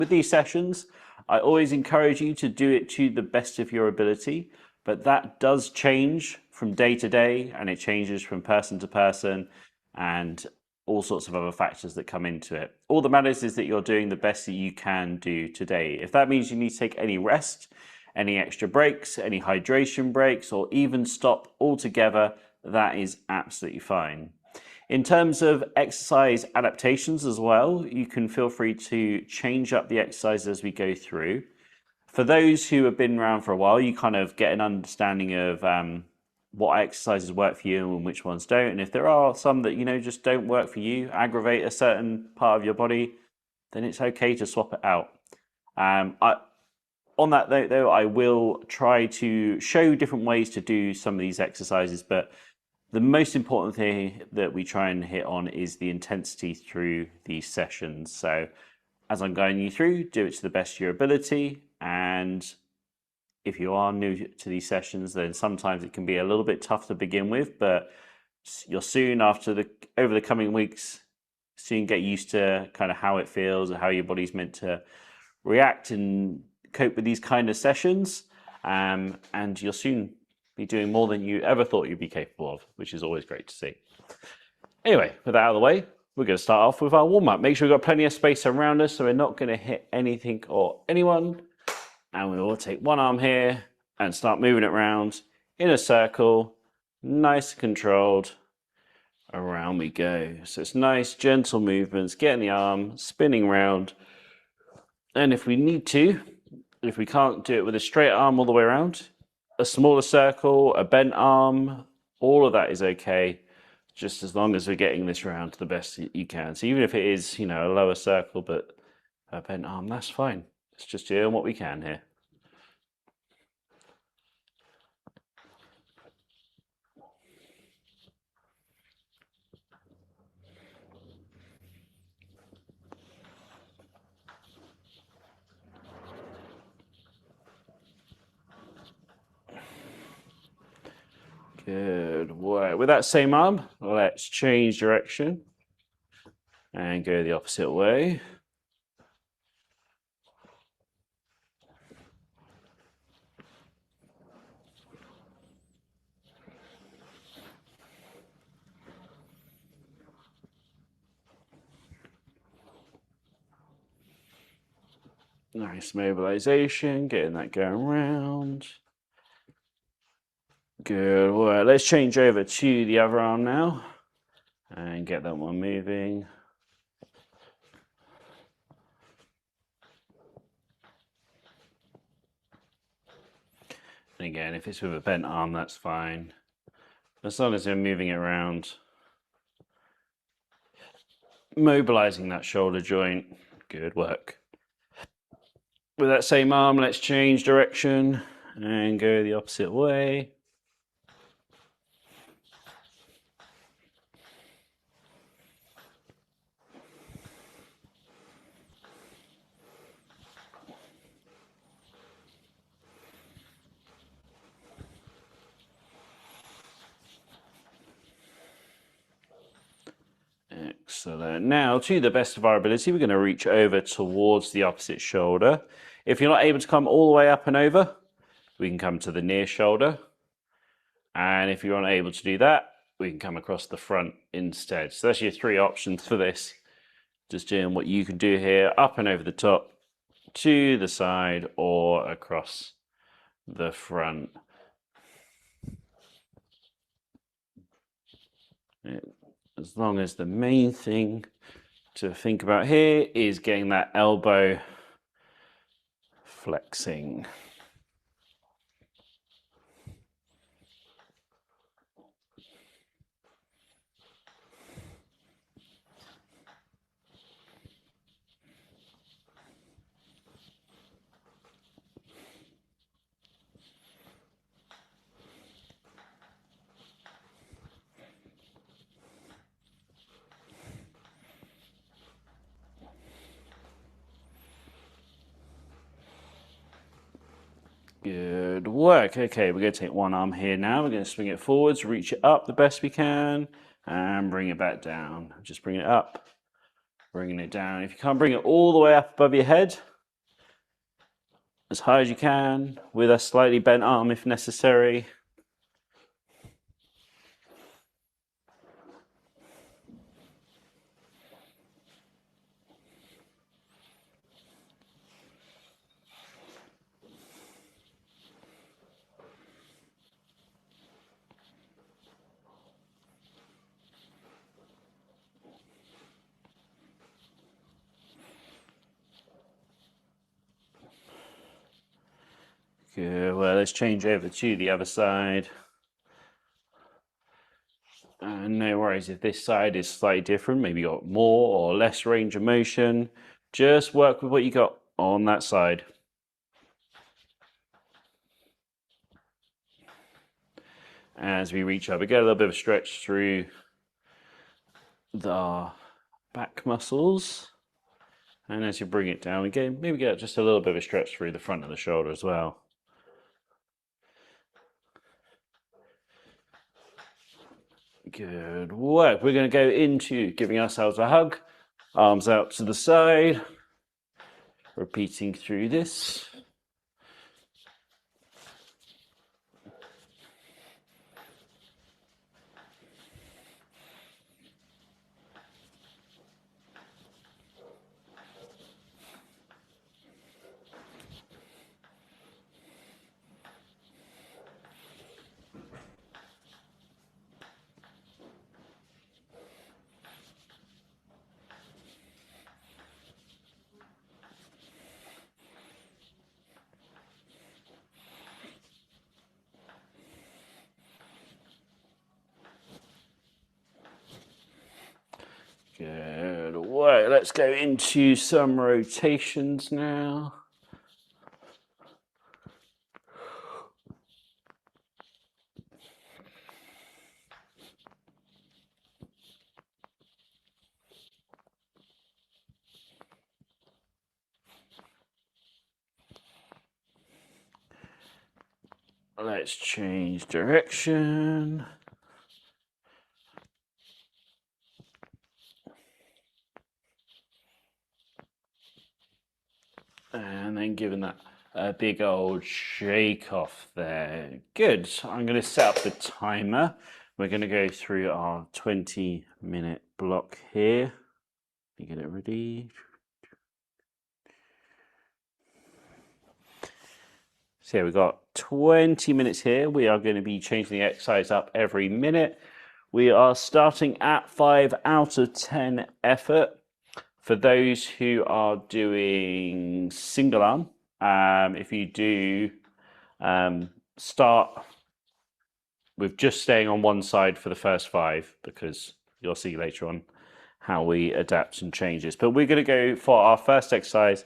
With these sessions, I always encourage you to do it to the best of your ability, but that does change from day to day and it changes from person to person and all sorts of other factors that come into it. All that matters is that you're doing the best that you can do today. If that means you need to take any rest, any extra breaks, any hydration breaks, or even stop altogether, that is absolutely fine. In terms of exercise adaptations as well, you can feel free to change up the exercise as we go through. For those who have been around for a while, you kind of get an understanding of what exercises work for you and which ones don't. And if there are some that, just don't work for you, aggravate a certain part of your body, then it's okay to swap it out. On that note, though, I will try to show different ways to do some of these exercises, but the most important thing that we try and hit on is the intensity through these sessions. So as I'm guiding you through, do it to the best of your ability. And if you are new to these sessions, then sometimes it can be a little bit tough to begin with, but you'll soon, over the coming weeks, soon get used to kind of how it feels and how your body's meant to react and cope with these kind of sessions. And you'll soon be doing more than you ever thought you'd be capable of, which is always great to see. Anyway, with that out of the way, we're going to start off with our warm-up. Make sure we've got plenty of space around us so we're not going to hit anything or anyone. And we will take one arm here and start moving it around in a circle, nice and controlled. Around we go. So it's nice, gentle movements, getting the arm spinning round. And if we need to, if we can't do it with a straight arm all the way around, a smaller circle, a bent arm, all of that is okay, just as long as we're getting this round to the best you can. So even if it is, a lower circle, but a bent arm, that's fine. It's just doing what we can here. Good work. With that same arm, let's change direction and go the opposite way. Nice mobilization, getting that going around. Good work. Let's change over to the other arm now and get that one moving. And again, if it's with a bent arm, that's fine. As long as we're moving it around, mobilizing that shoulder joint. Good work. With that same arm, let's change direction and go the opposite way. Excellent. Now, to the best of our ability, we're going to reach over towards the opposite shoulder. If you're not able to come all the way up and over, we can come to the near shoulder. And if you're unable to do that, we can come across the front instead. So that's your three options for this. Just doing what you can do here, up and over the top, to the side, or across the front. As long as the main thing to think about here is getting that elbow flexing. Good work. Okay, we're going to take one arm here now. We're going to swing it forwards, reach it up the best we can, and bring it back down. Just bring it up, bringing it down. If you can't bring it all the way up above your head, as high as you can with a slightly bent arm if necessary. Good. Well, let's change over to the other side. And no worries if this side is slightly different, maybe you got more or less range of motion. Just work with what you got on that side. As we reach up, we get a little bit of a stretch through the back muscles. And as you bring it down, we maybe get just a little bit of a stretch through the front of the shoulder as well. Good work. We're going to go into giving ourselves a hug. Arms out to the side. Repeating through this. Good work. Let's go into some rotations now. Let's change direction. And then giving that a big old shake off there. Good. I'm going to set up the timer. We're going to go through our 20-minute block here. You get it ready. So yeah, we've got 20 minutes here. We are going to be changing the exercise up every minute. We are starting at 5 out of 10 effort. For those who are doing single arm, if you do start with just staying on one side for the first 5, because you'll see later on how we adapt and change this. But we're going to go for our first exercise,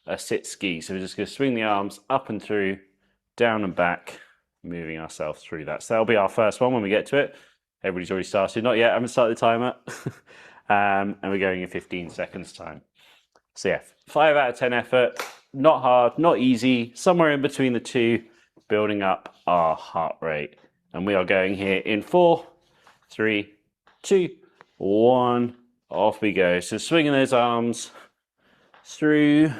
a sit ski. So we're just going to swing the arms up and through, down and back, moving ourselves through that. So that'll be our first one when we get to it. Everybody's already started. Not yet, I haven't started the timer. And we're going in 15 seconds time. So yeah, 5 out of 10 effort, not hard, not easy, somewhere in between the two, building up our heart rate. And we are going here in 4, 3, 2, 1, off we go. So swinging those arms through.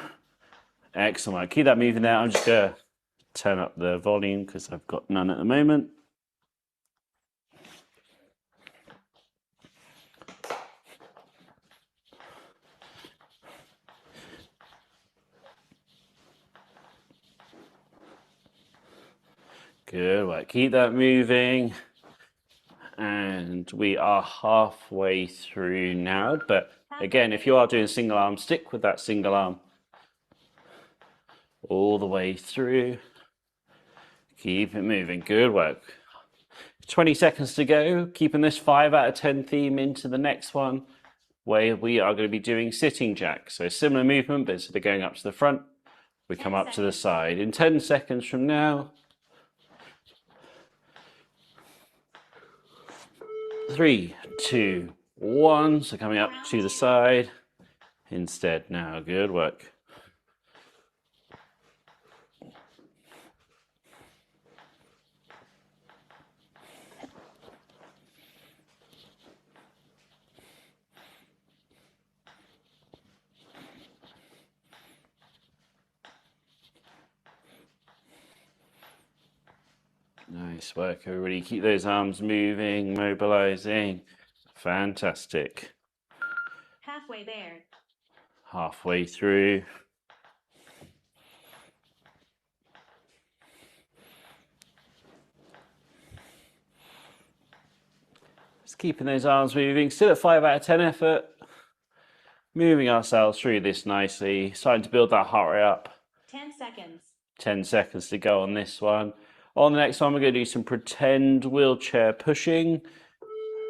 Excellent. Keep that moving there. I'm just going to turn up the volume because I've got none at the moment. Good work. Keep that moving. And we are halfway through now. But again, if you are doing single arm, stick with that single arm all the way through. Keep it moving. Good work. 20 seconds to go. Keeping this 5 out of 10 theme into the next one, where we are going to be doing sitting jack. So similar movement, but instead of going up to the front, we come up to the side. In 10 seconds from now, 3, 2, 1. So coming up to the side instead now. Good work. Nice work, everybody. Keep those arms moving, mobilizing. Fantastic. Halfway there. Halfway through. Just keeping those arms moving. Still at 5 out of 10 effort. Moving ourselves through this nicely. Starting to build that heart rate up. 10 seconds. 10 seconds to go on this one. On the next one, we're going to do some pretend wheelchair pushing.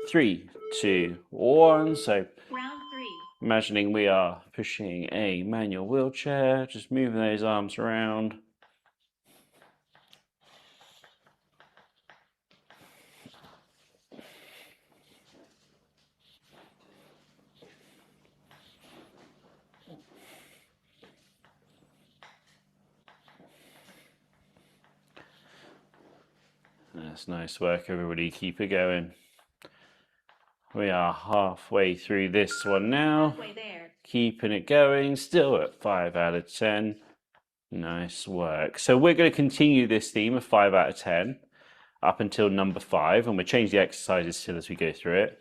3, 2, 1. So Round 3. imagining we are pushing a manual wheelchair, just moving those arms around. That's nice work, everybody. Keep it going. We are halfway through this one now. Halfway there. Keeping it going. Still at 5 out of 10. Nice work. So we're going to continue this theme of 5 out of 10 up until number 5, and we'll change the exercises still as we go through it.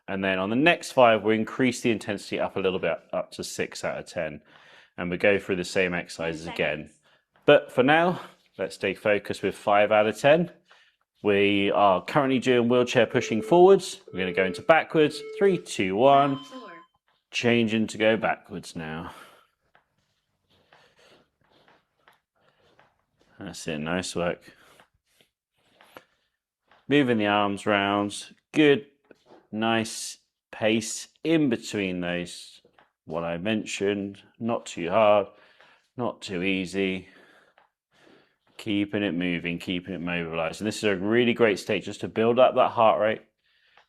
And then on the next 5, we'll increase the intensity up a little bit, up to 6 out of 10. And we go through the same exercises again. But for now, let's stay focused with 5 out of 10. We are currently doing wheelchair pushing forwards. We're going to go into backwards. 3, 2, 1. Round 4. Changing to go backwards now. That's it. Nice work. Moving the arms round. Good, nice pace in between those. What I mentioned. Not too hard, not too easy. Keeping it moving, keeping it mobilized. And this is a really great state just to build up that heart rate,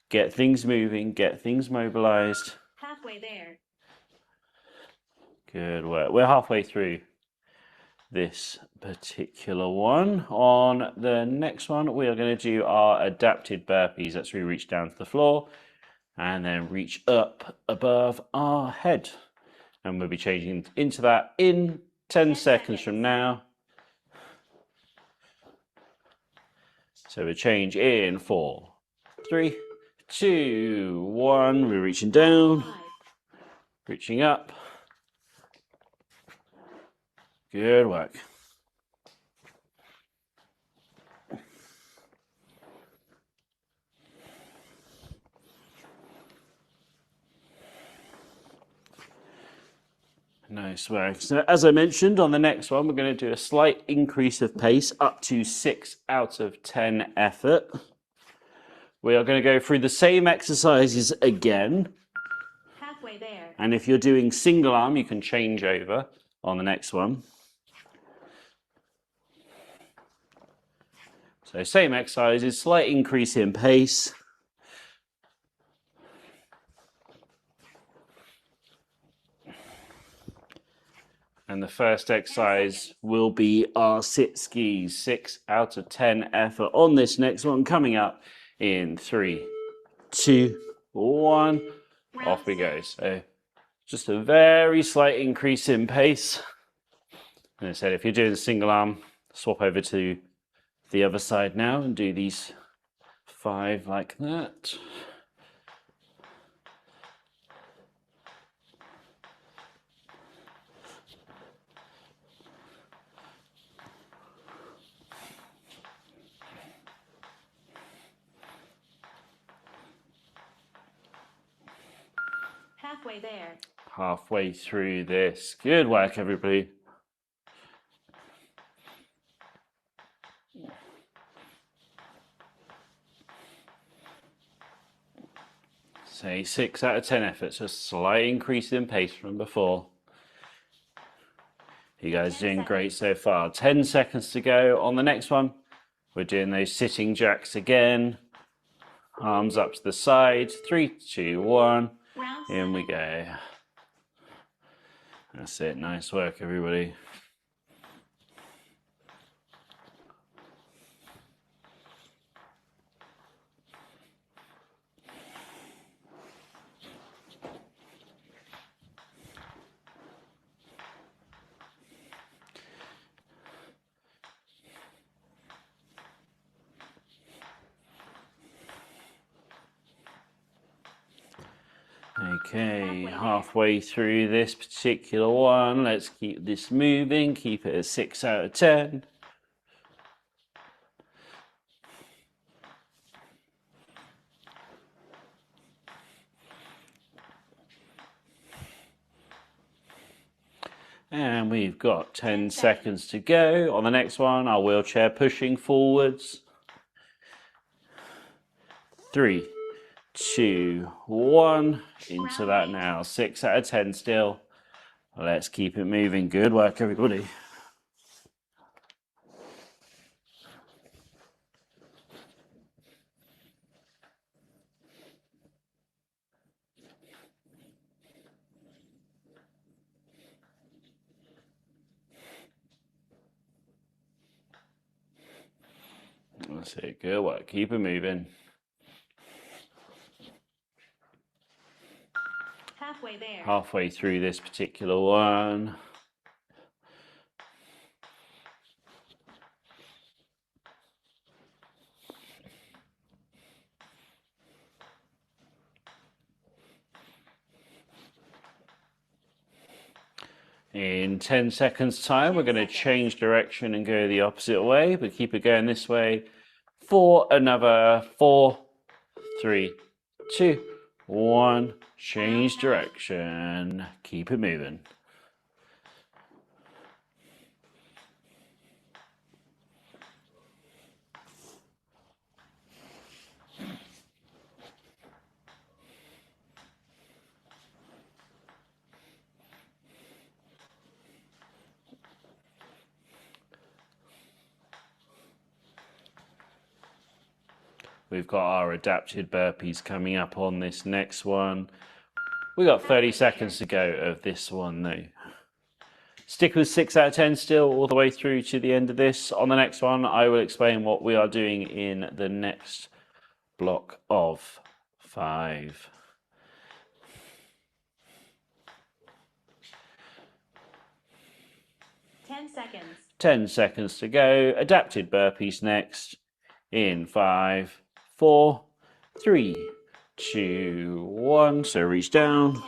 get things moving, get things mobilized. Halfway there. Good work. We're halfway through this particular one. On the next one, we are going to do our adapted burpees. That's where we reach down to the floor and then reach up above our head. And we'll be changing into that in 10 seconds from now. So we change in 4, 3, 2, 1. We're reaching down, 5. reaching up. Good work. Nice work. So as I mentioned, on the next one, we're going to do a slight increase of pace up to 6 out of 10 effort. We are going to go through the same exercises again. Halfway there. And if you're doing single arm, you can change over on the next one. So same exercises, slight increase in pace. And the first exercise will be our sit skis. 6 out of 10 effort on this next one. Coming up in 3, 2, 1. Off we go. So just a very slight increase in pace. And I said, if you're doing single arm, swap over to the other side now and do these 5 like that. Halfway there. Halfway through this. Good work, everybody. Say 6 out of 10 efforts, a slight increase in pace from before. You guys doing great so far. 10 seconds to go. On the next one, we're doing those sitting jacks again. Arms up to the side. 3, 2, 1. In we go. That's it. Nice work, everybody. Okay, halfway through this particular one. Let's keep this moving. Keep it at 6 out of 10. And we've got 10 seconds to go. On the next one, our wheelchair pushing forwards. 3, 2, 1. Into that now. 6 out of 10 still. Let's keep it moving. Good work, everybody. That's it. Good work. Keep it moving. Halfway there. Halfway through this particular one. In 10 seconds time, we're going to change direction and go the opposite way, but keep it going this way for another 4, 3, 2, 1. Change direction. Keep it moving. We've got our adapted burpees coming up on this next one. We got 30 seconds to go of this one though. Stick with 6 out of 10 still all the way through to the end of this. On the next one, I will explain what we are doing in the next block of 5. Seconds. 10 seconds to go. Adapted burpees next. In 5, 4, 3, 2, 1. So reach down, 10.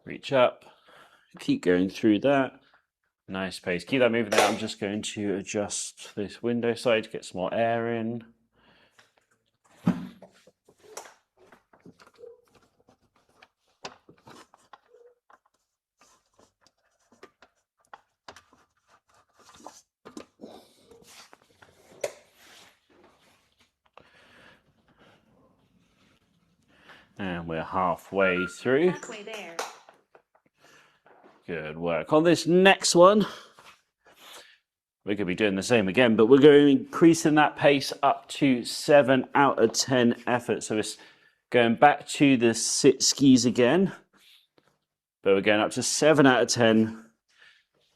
reach up, keep going through that. Nice pace. Keep that moving there. I'm just going to adjust this window side to get some more air in. And we're halfway through. Halfway there. Good work. On this next one, we're going to be doing the same again, but we're going to increase that pace up to 7 out of 10 effort. So it's going back to the sit skis again, but we're going up to 7 out of 10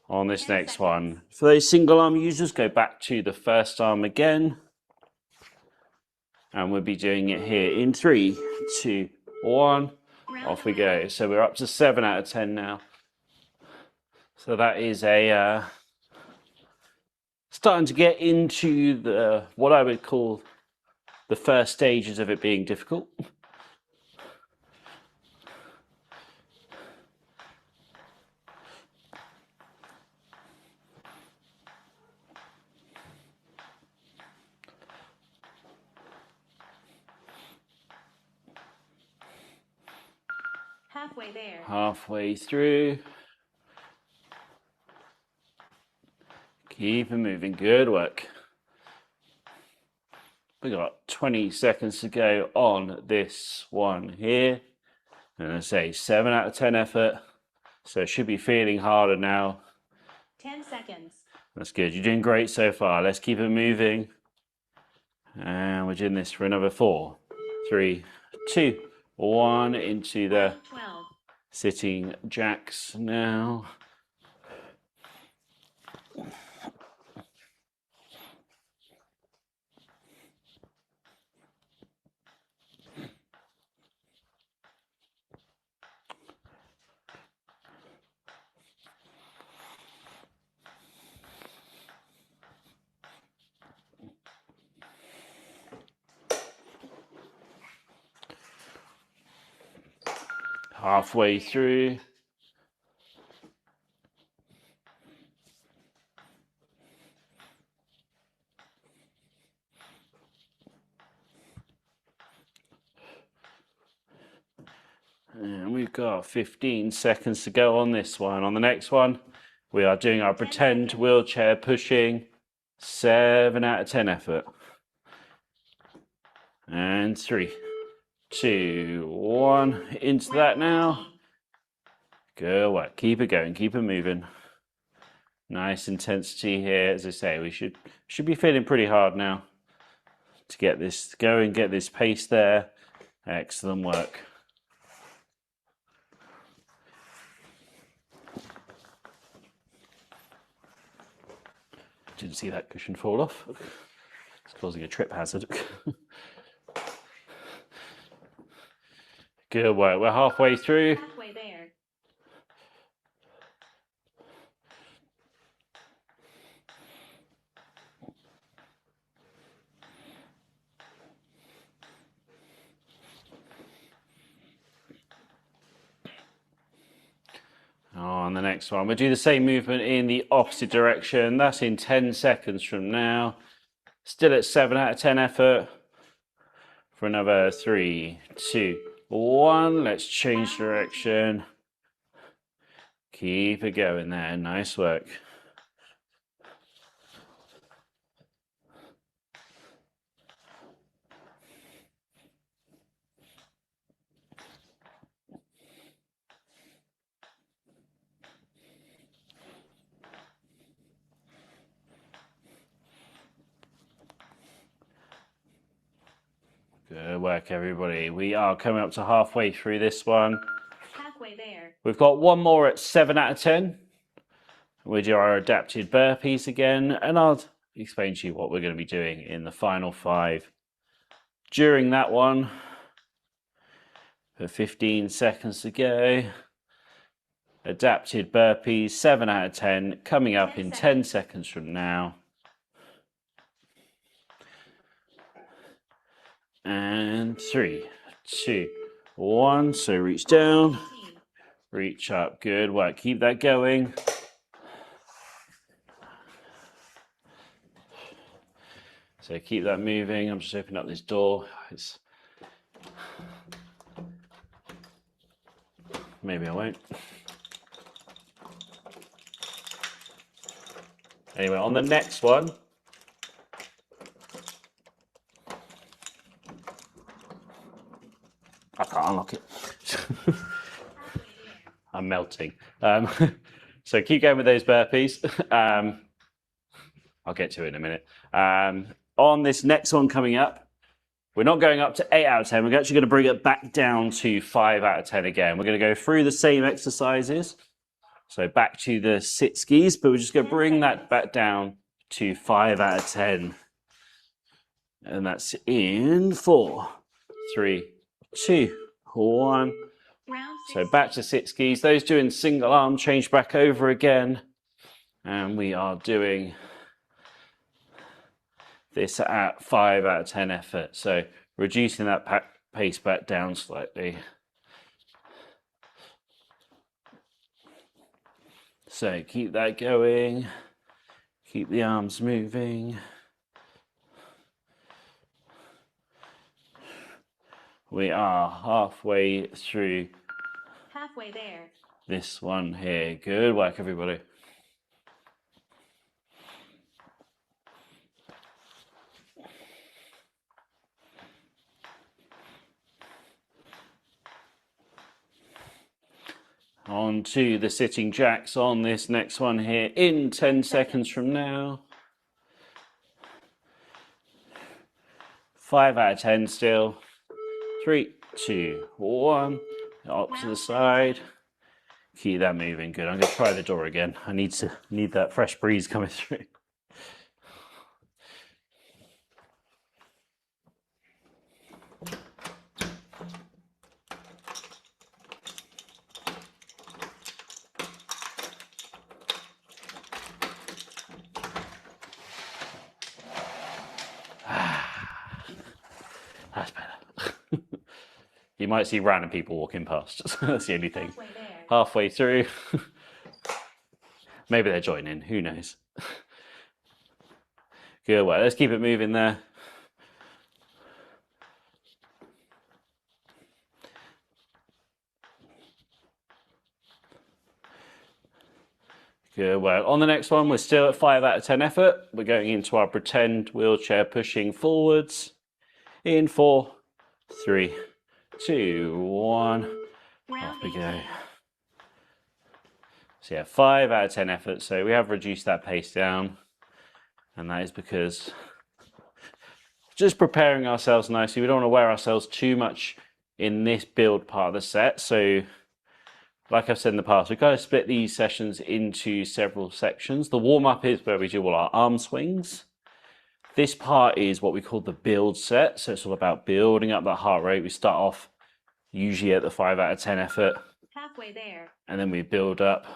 on this next one. For those single arm users, go back to the first arm again. And we'll be doing it here in 3, 2, 1. Off we go. So we're up to 7 out of 10 now. So that is a starting to get into the what I would call the first stages of it being difficult. Halfway there. Halfway through. Keep it moving. Good work. We got 20 seconds to go on this one here. And I say 7 out of 10 effort. So it should be feeling harder now. 10 seconds. That's good. You're doing great so far. Let's keep it moving. And we're doing this for another 4, 3, 2, 1 into the 12. sitting jacks now. halfway through. And we've got 15 seconds to go on this one. On the next one, we are doing our pretend wheelchair pushing. 7 out of 10 effort. And 3, 2, 1. Into that now. Good work. Keep it going. Keep it moving. Nice intensity here. As I say, we should be feeling pretty hard now to get this going, get this pace there. Excellent work. Didn't see that cushion fall off. It's causing a trip hazard. Good work. We're halfway through. Halfway there. On the next one, we'll do the same movement in the opposite direction. That's in 10 seconds from now. Still at 7 out of 10 effort. For another 3, 2, 1. Let's change direction. Keep it going there. Nice work. Good work, everybody. We are coming up to halfway through this one. Halfway there. We've got one more at 7 out of 10. We do our adapted burpees again, and I'll explain to you what we're going to be doing in the final 5. During that one, for 15 seconds to go. Adapted burpees, 7 out of 10, coming up in 10 seconds from now. And 3, 2, 1. So reach down, reach up. Good work. Keep that going. So keep that moving. I'm just opening up this door. Maybe I won't. Anyway, on the next one, I can't unlock it. I'm melting. So keep going with those burpees. I'll get to it in a minute. On this next one coming up, we're not going up to 8 out of 10. We're actually going to bring it back down to 5 out of 10 again. We're going to go through the same exercises. So back to the sit skis, but we're just going to bring that back down to 5 out of 10. And that's in 4, 3, 2, 1. So back to sit skis. Those doing single arm, change back over again. And we are doing this at 5 out of 10 effort. So reducing that pace back down slightly. So keep that going. Keep the arms moving. We are halfway through. Halfway there. This one here. Good work, everybody. On to the sitting jacks on this next one here in 10 seconds from now. 5 out of 10 still. 3, 2, 1. Up to the side. Keep that moving. Good. I'm going to try the door again. I need that fresh breeze coming through. That's better. You might see random people walking past. That's the only thing. Halfway there. Halfway through. Maybe they're joining. Who knows? Good work. Let's keep it moving there. Good work. On the next one, we're still at 5 out of 10 effort. We're going into our pretend wheelchair pushing forwards. In 4, 3, 2, 1. Off Round we go. 18. So yeah, 5 out of 10 effort. So we have reduced that pace down. And that is because just preparing ourselves nicely. We don't want to wear ourselves too much in this build part of the set. So like I've said in the past, we've got to split these sessions into several sections. The warm-up is where we do all our arm swings. This part is what we call the build set. So it's all about building up that heart rate. We start off usually at the 5 out of 10 effort. Halfway there. And then we build up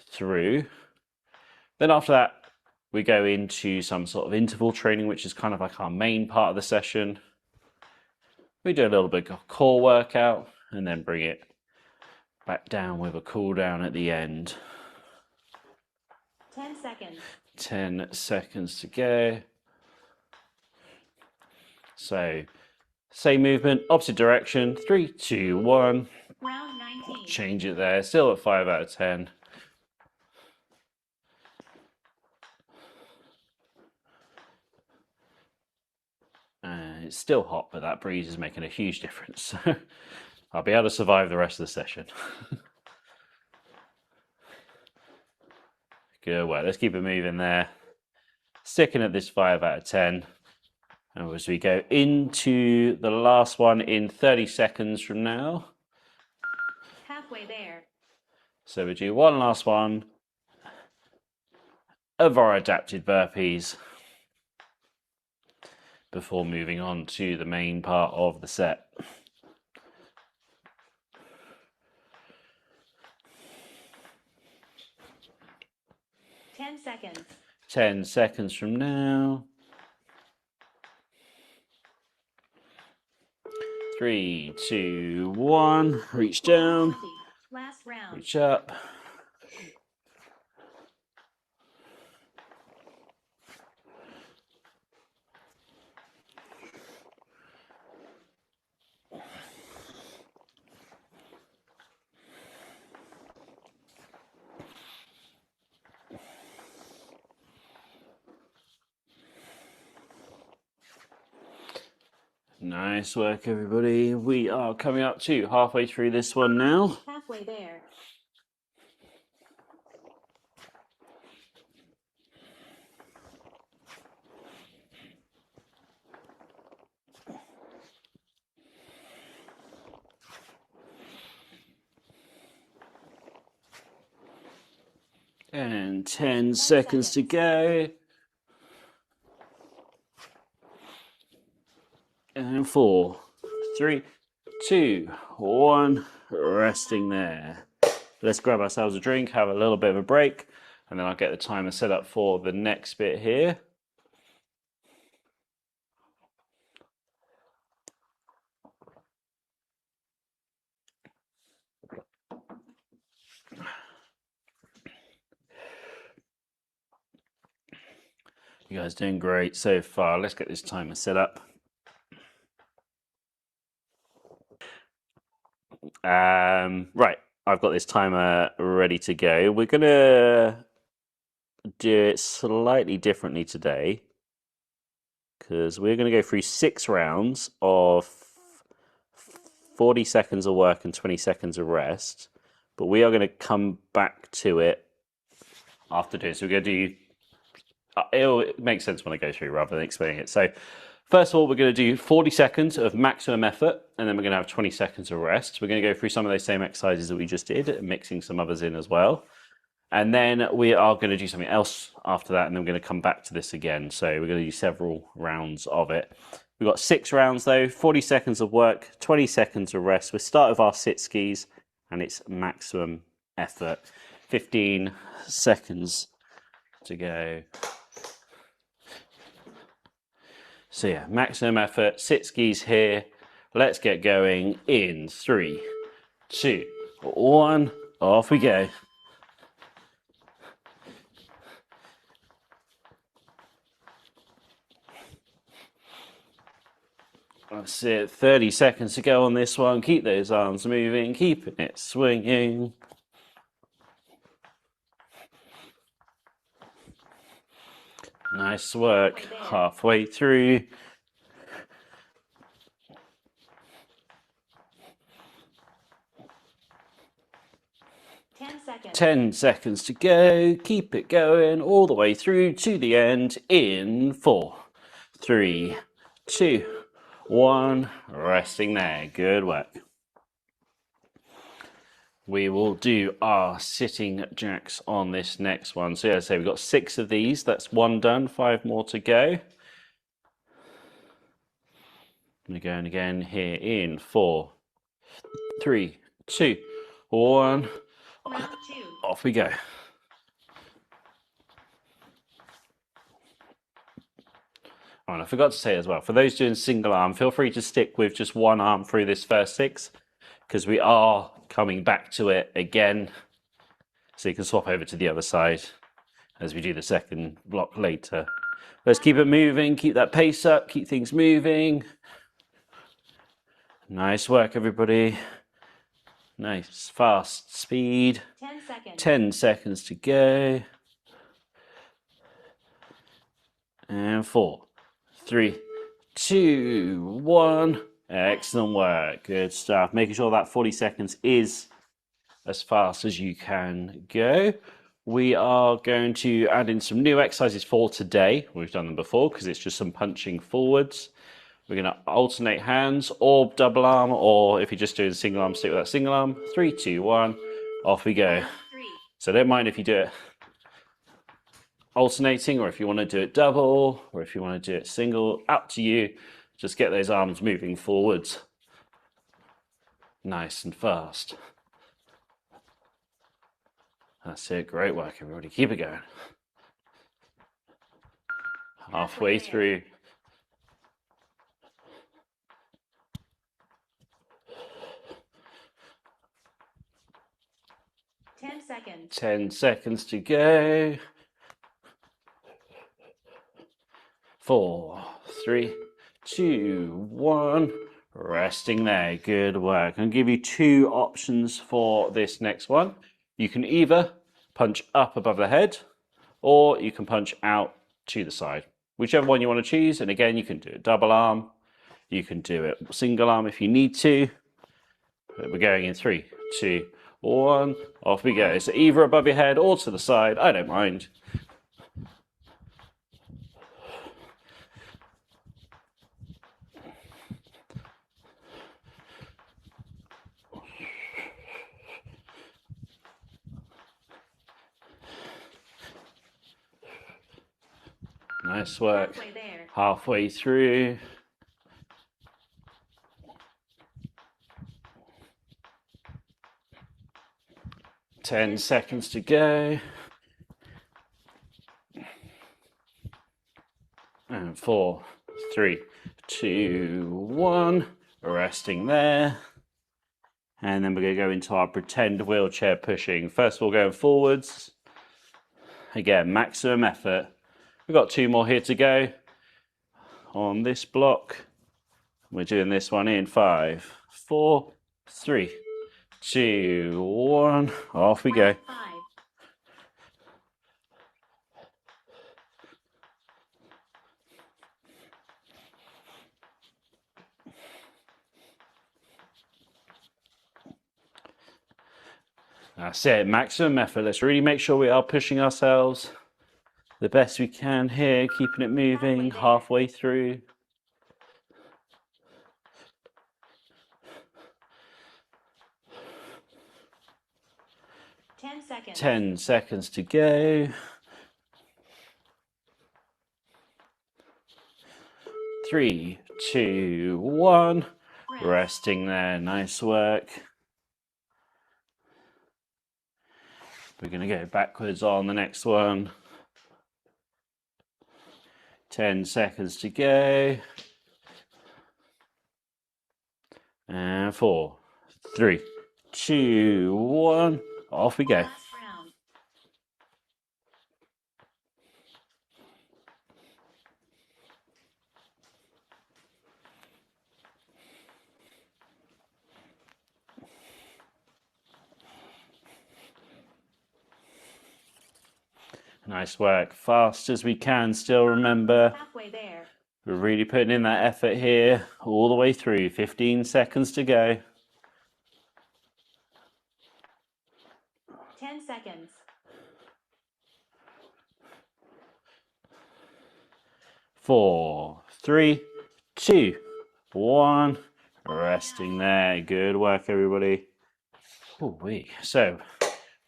through. Then after that, we go into some sort of interval training, which is kind of like our main part of the session. We do a little bit of core workout and then bring it back down with a cool down at the end. 10 seconds. 10 seconds to go. So, same movement, opposite direction. 3, 2, 1. Round 19. Change it there. Still at 5 out of 10. It's still hot, but that breeze is making a huge difference. I'll be able to survive the rest of the session. Good work. Let's keep it moving there. Sticking at this 5 out of 10. And as we go into the last one in 30 seconds from now. Halfway there. So we do one last one of our adapted burpees before moving on to the main part of the set. Seconds. 10 seconds from now. 3, 2, 1. Reach down. Last round. Reach up. Nice work, everybody. We are coming up to halfway through this one now. Halfway there. And 10 seconds to go. And 4, 3, 2, 1. Resting there. Let's grab ourselves a drink, have a little bit of a break, and then I'll get the timer set up for the next bit here. You guys doing great so far. Let's get this timer set up. Right, I've got this timer ready to go. We're gonna do it slightly differently today because we're gonna go through 6 rounds of 40 seconds of work and 20 seconds of rest, but we are gonna come back to it after doing. So we're gonna do. It'll make sense when I go through rather than explaining it. So first of all, we're going to do 40 seconds of maximum effort, and then we're going to have 20 seconds of rest. We're going to go through some of those same exercises that we just did, mixing some others in as well. And then we are going to do something else after that, and then we're going to come back to this again. So we're going to do several rounds of it. We've got 6 rounds though, 40 seconds of work, 20 seconds of rest. We'll start with our sit skis, and it's maximum effort. 15 seconds to go. So yeah, maximum effort, sit skis here. Let's get going in 3, 2, 1. Off we go. That's it. 30 seconds to go on this one. Keep those arms moving, keeping it swinging. Nice work. Halfway through. 10 seconds to go. Keep it going all the way through to the end in 4, 3, 2, 1. Resting there. Good work. We will do our sitting jacks on this next one. So, as I say, we've got 6 of these. That's 1 done, 5 more to go. I'm going again here in 4, 3, 2, 1. Round 2. Off we go. Oh, and I forgot to say as well, for those doing single arm, feel free to stick with just one arm through this first 6, because we are coming back to it again. So you can swap over to the other side as we do the second block later. Let's keep it moving, keep that pace up, keep things moving. Nice work, everybody. Nice, fast speed. 10 seconds. 10 seconds to go. And 4, 3, 2, 1. Excellent work. Good stuff. Making sure that 40 seconds is as fast as you can go. We are going to add in some new exercises for today. We've done them before because it's just some punching forwards. We're going to alternate hands or double arm, or if you're just doing single arm, stick with that single arm. 3, 2, 1. Off we go. Round 3. So don't mind if you do it alternating, or if you want to do it double, or if you want to do it single, up to you. Just get those arms moving forwards. Nice and fast. That's it. Great work, everybody. Keep it going. Halfway through. Seconds. 10 seconds to go. 4, 3, 2, 1. Resting there. Good work. I'll give you 2 options for this next one. You can either punch up above the head, or you can punch out to the side. Whichever one you want to choose. And again, you can do it double arm. You can do it single arm if you need to. But we're going in 3, 2, 1. Off we go. So either above your head or to the side. I don't mind. Nice work. Halfway through. Ten seconds to go. And 4, 3, 2, 1. Resting there. And then we're going to go into our pretend wheelchair pushing. First of all, going forwards. Again, maximum effort. We've got 2 more here to go on this block. We're doing this one in 5, 4, 3, 2, 1. Off we go. That's it, maximum effort. Let's really make sure we are pushing ourselves the best we can here, keeping it moving halfway through. Seconds. 10 seconds to go. 3, 2, 1. Resting there. Nice work. We're going to go backwards on the next one. 10 seconds to go. And 4, 3, 2, 1. Off we go. Last round. Nice work. Fast as we can. Still remember, Halfway there. we're really putting in that effort here all the way through. 15 seconds to go. 10 seconds. 4, 3, 2, 1. Resting there. Good work, everybody. Ooh-wee. So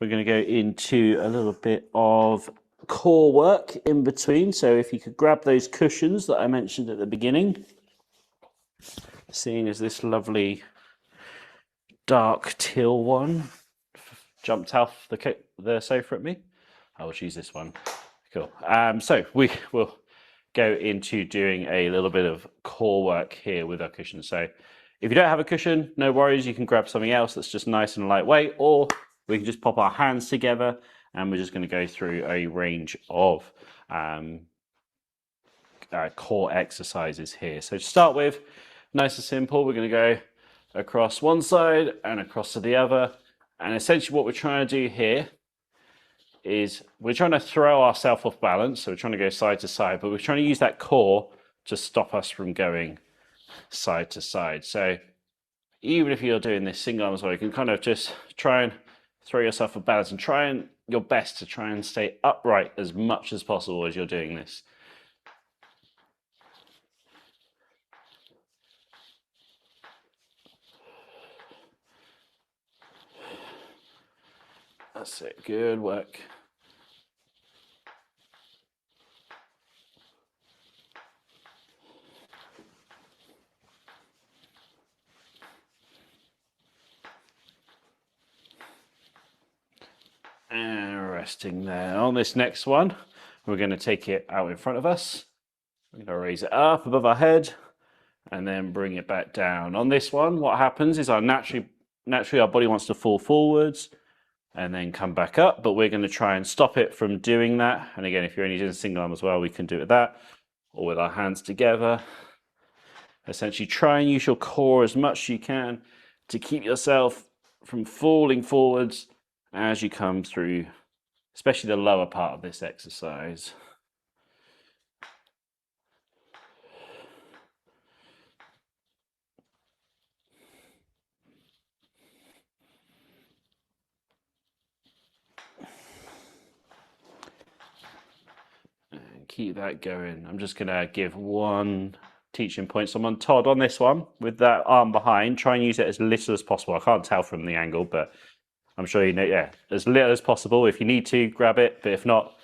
we're going to go into a little bit of core work in between. So if you could grab those cushions that I mentioned at the beginning, seeing as this lovely dark teal one jumped off the sofa at me, I will choose this one. Cool. So we will go into doing a little bit of core work here with our cushion. So if you don't have a cushion, no worries, you can grab something else that's just nice and lightweight, or we can just pop our hands together and we're just going to go through a range of core exercises here. So to start with, nice and simple, we're going to go across one side and across to the other. And essentially what we're trying to do here is we're trying to throw ourselves off balance. So we're trying to go side to side, but we're trying to use that core to stop us from going side to side. So even if you're doing this single arm as well, you can kind of just try and throw yourself off balance and try your best to try and stay upright as much as possible as you're doing this. That's it. Good work. And resting there. On this next one, we're going to take it out in front of us. We're going to raise it up above our head and then bring it back down. On this one, what happens is naturally our body wants to fall forwards and then come back up, but we're going to try and stop it from doing that. And again, if you're only doing single arm as well, we can do it with that or with our hands together. Essentially, try and use your core as much as you can to keep yourself from falling forwards as you come through, especially the lower part of this exercise. And keep that going. I'm just going to give one teaching point. So I'm on Todd on this one with that arm behind. Try and use it as little as possible. I can't tell from the angle, but I'm sure you know, yeah, as little as possible. If you need to, grab it, but if not,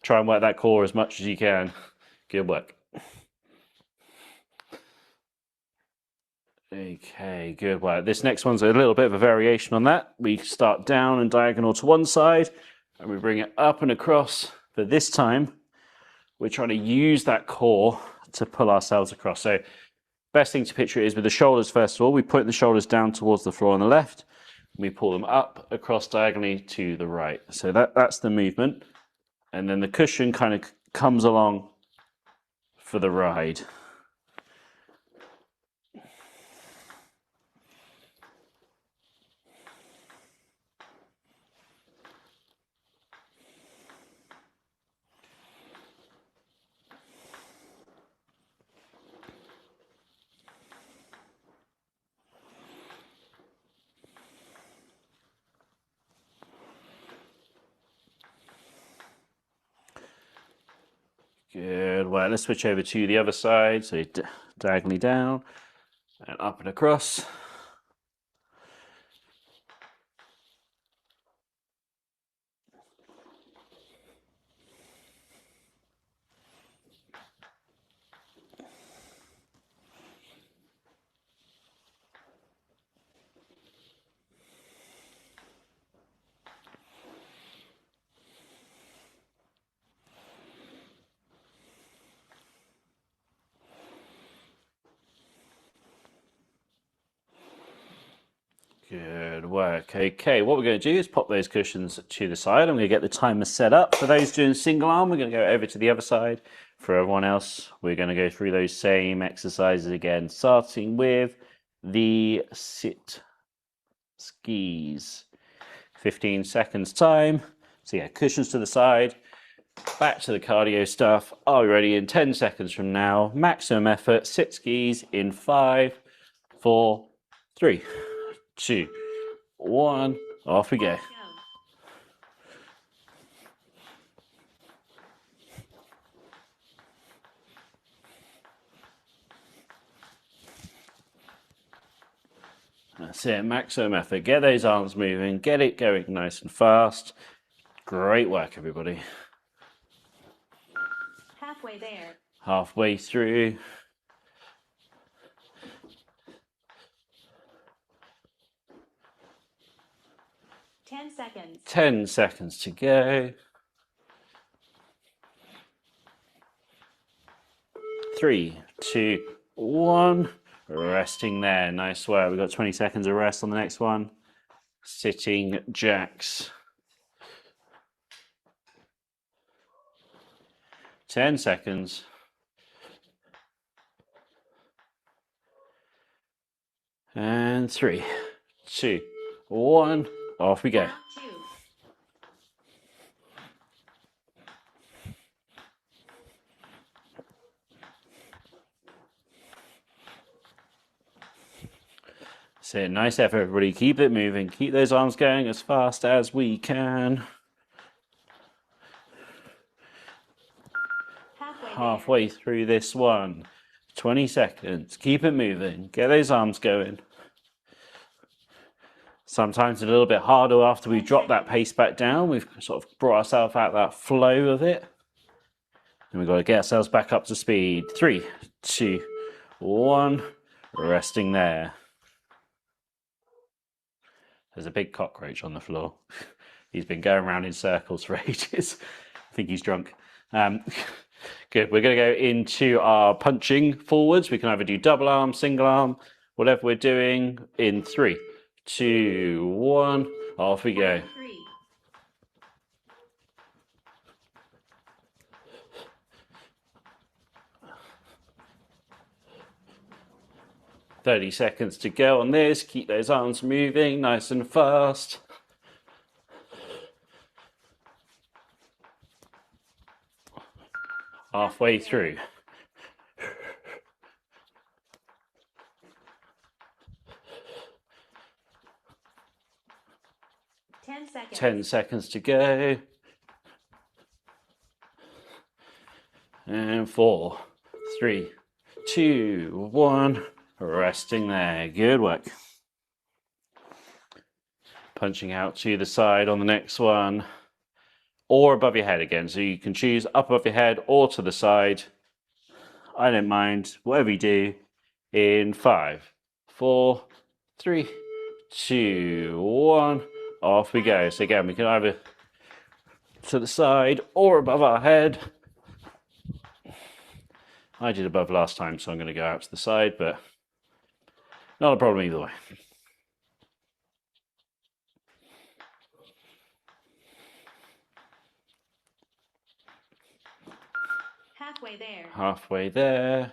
try and work that core as much as you can. Good work. Okay, good work. This next one's a little bit of a variation on that. We start down and diagonal to one side, and we bring it up and across. But this time, we're trying to use that core to pull ourselves across. So best thing to picture is with the shoulders first of all. We put the shoulders down towards the floor on the left. We pull them up across diagonally to the right. So that's the movement. And then the cushion kind of comes along for the ride. Good. Well, let's switch over to the other side. So diagonally down and up and across. Good work. Okay, what we're going to do is pop those cushions to the side. I'm going to get the timer set up. For those doing single arm, we're going to go over to the other side. For everyone else, we're going to go through those same exercises again, starting with the sit skis. 15 seconds time. So yeah, cushions to the side. Back to the cardio stuff. Are we ready? In 10 seconds from now, maximum effort, sit skis in 5, 4, 3, 2, 1. Off we go. Go. That's it, maximum effort. Get those arms moving, get it going nice and fast. Great work, everybody. Halfway there. Halfway through. Ten seconds. 10 seconds to go. 3, 2, 1. Resting there. Nice work. We've got 20 seconds of rest on the next one. Sitting jacks. 10 seconds. And 3, 2, 1. Off we go. Round 2. So nice effort, everybody. Keep it moving. Keep those arms going as fast as we can. Halfway through this one. 20 seconds. Keep it moving. Get those arms going. Sometimes a little bit harder after we drop that pace back down. We've sort of brought ourselves out that flow of it. And we've got to get ourselves back up to speed. 3, 2, 1. Resting there. There's a big cockroach on the floor. He's been going around in circles for ages. I think he's drunk. Good. We're going to go into our punching forwards. We can either do double arm, single arm, whatever we're doing. In 3, 2, 1. Off we go. 3. 30 seconds to go on this. Keep those arms moving nice and fast. Halfway through. Seconds. 10 seconds to go. And 4, 3, 2, 1. Resting there. Good work. Punching out to the side on the next one. Or above your head again. So you can choose up above your head or to the side. I don't mind. Whatever you do. In 5, 4, 3, 2, 1. Off we go. So again, we can either to the side or above our head. I did above last time, so I'm going to go out to the side, but not a problem either way. Halfway there. Halfway there.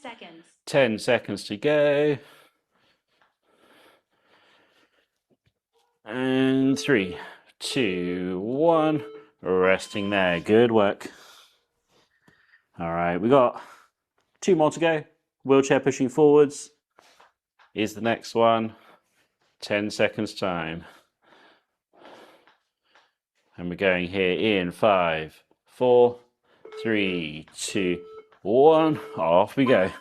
Seconds. 10 seconds to go. And 3, 2, 1. Resting there. Good work. All right, we got 2 more to go. Wheelchair pushing forwards is the next one. 10 seconds time. And we're going here in 5, 4, 3, 2, 1. Off we go. 5.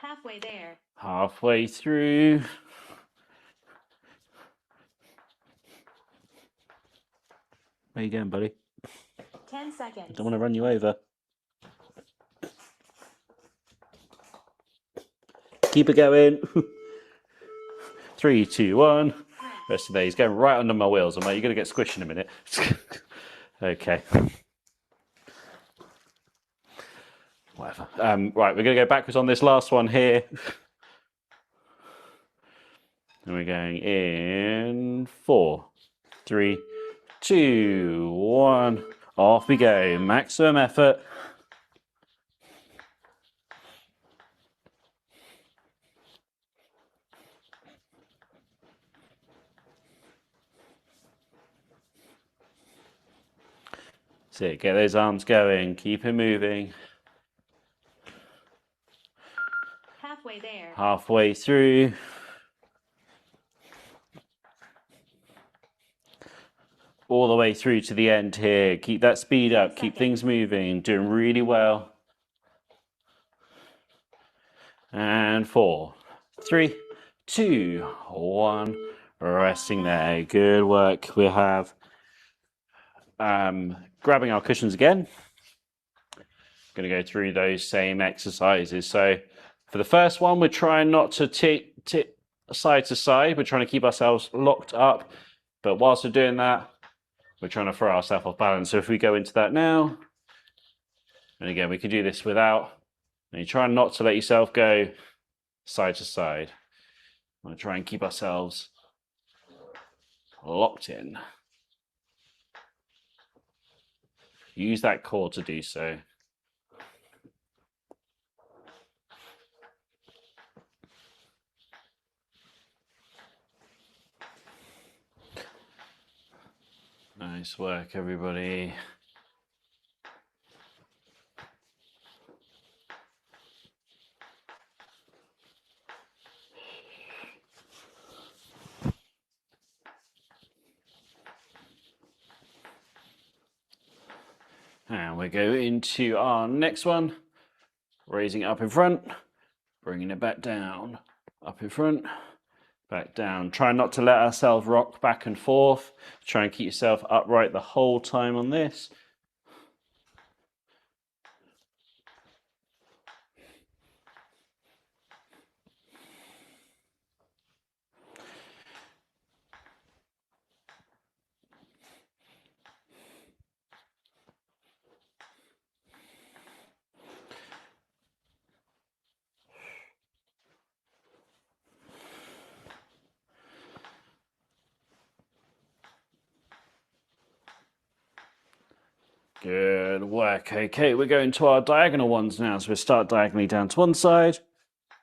Halfway there. Halfway through. Where you going, buddy? 10 I seconds. don't want to run you over. Keep it going. 3, 2, 1. Rest of the day, he's going right under my wheels. I'm like, you're going to get squished in a minute. Okay. Whatever. Right, we're going to go backwards on this last one here. And we're going in 4, 3, 2, 1. Off we go. Maximum effort. That's it. Get those arms going. Keep it moving. Halfway there. Halfway through. All the way through to the end here. Keep that speed up. Keep things moving. Doing really well. And 4, 3, 2, 1. Resting there. Good work. We have grabbing our cushions again. Going to go through those same exercises. So for the first one, we're trying not to tip side to side. We're trying to keep ourselves locked up. But whilst we're doing that, we're trying to throw ourselves off balance. So if we go into that now, and again, we can do this without, and you try not to let yourself go side to side. We're going to try and keep ourselves locked in. Use that core to do so. Nice work, everybody. And we go into our next one. Raising it up in front, bringing it back down. Up in front, back down. Try not to let ourselves rock back and forth. Try and keep yourself upright the whole time on this. Good work. Okay, we're going to our diagonal ones now. So we'll start diagonally down to one side.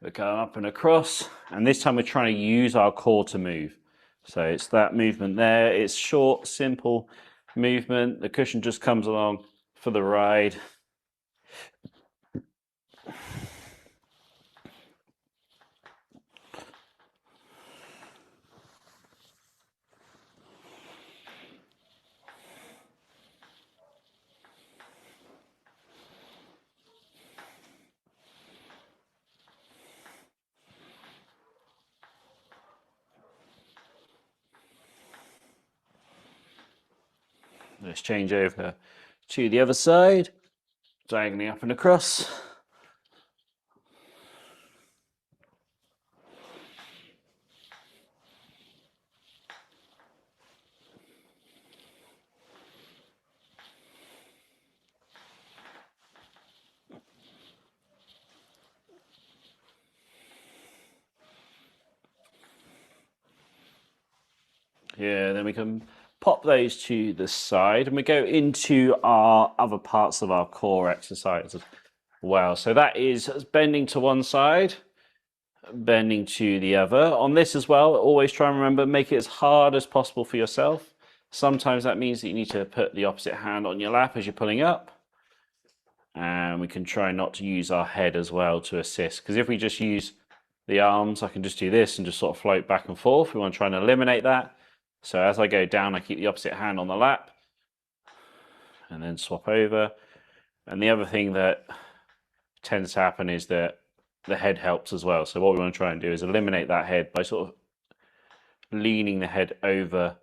We'll go up and across. And this time we're trying to use our core to move. So it's that movement there. It's short, simple movement. The cushion just comes along for the ride. Let's change over to the other side, diagonally up and across. Yeah, then we can pop those to the side and we go into our other parts of our core exercise as well. So that is bending to one side, bending to the other. On this as well, always try and remember, make it as hard as possible for yourself. Sometimes that means that you need to put the opposite hand on your lap as you're pulling up. And we can try not to use our head as well to assist. Because if we just use the arms, I can just do this and just sort of float back and forth. We want to try and eliminate that. So as I go down, I keep the opposite hand on the lap and then swap over. And the other thing that tends to happen is that the head helps as well. So what we want to try and do is eliminate that head by sort of leaning the head over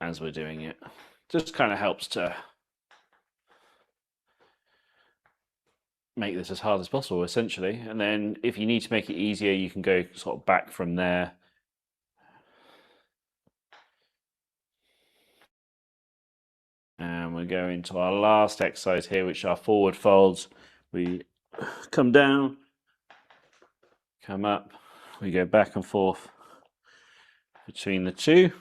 as we're doing it. Just kind of helps to make this as hard as possible, essentially. And then if you need to make it easier, you can go sort of back from there. And we go into our last exercise here, which are forward folds. We come down, come up, we go back and forth between the two.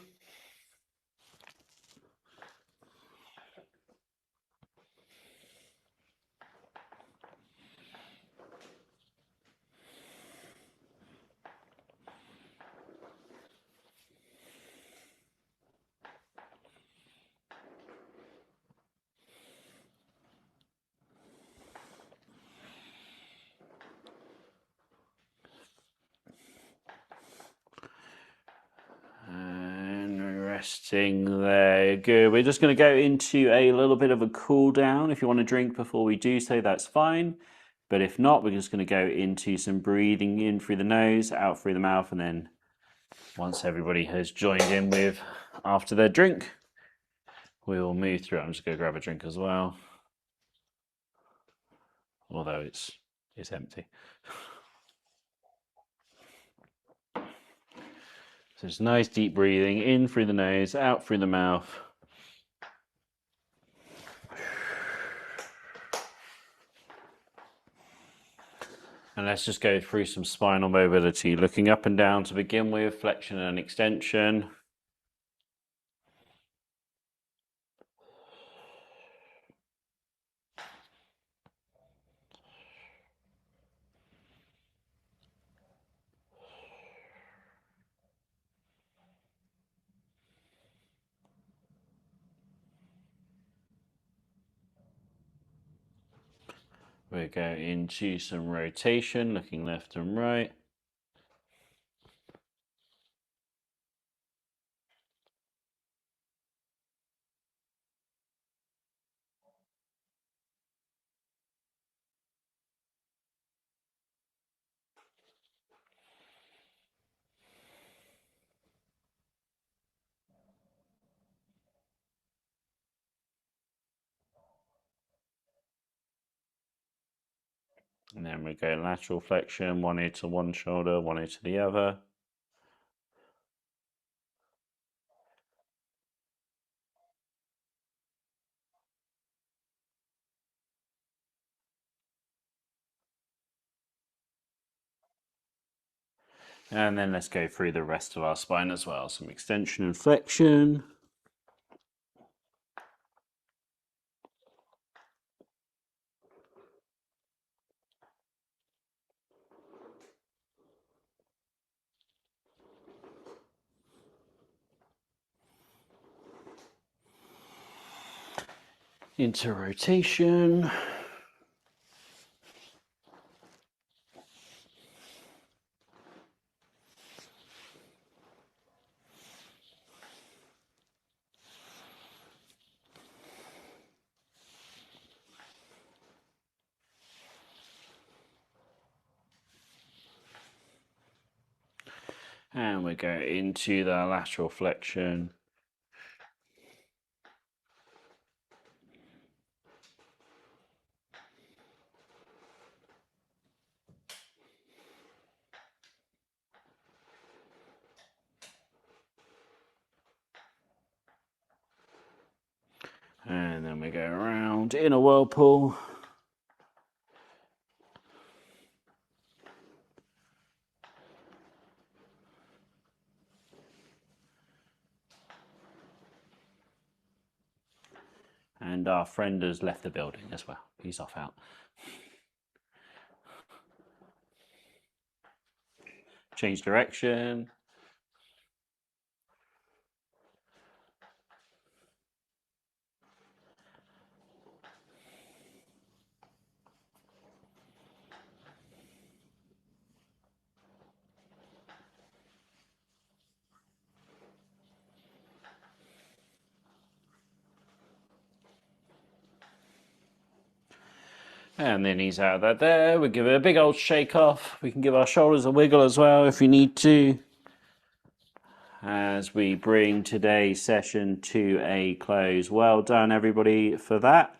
Resting there, good. We're just going to go into a little bit of a cool down. If you want to drink before we do so, that's fine. But if not, we're just going to go into some breathing in through the nose, out through the mouth, and then once everybody has joined in with after their drink, we'll move through. I'm just going to grab a drink as well, although it's empty. So it's nice deep breathing in through the nose, out through the mouth. And let's just go through some spinal mobility, looking up and down to begin with, flexion and extension. We go into some rotation, looking left and right. And then we go lateral flexion, one ear to one shoulder, one ear to the other. And then let's go through the rest of our spine as well. Some extension and flexion. Into rotation. And we go into the lateral flexion. And then we go around in a whirlpool. And our friend has left the building as well. He's off out. Change direction. And then he's out of that there. We give it a big old shake off. We can give our shoulders a wiggle as well if you need to. as we bring today's session to a close. Well done, everybody, for that.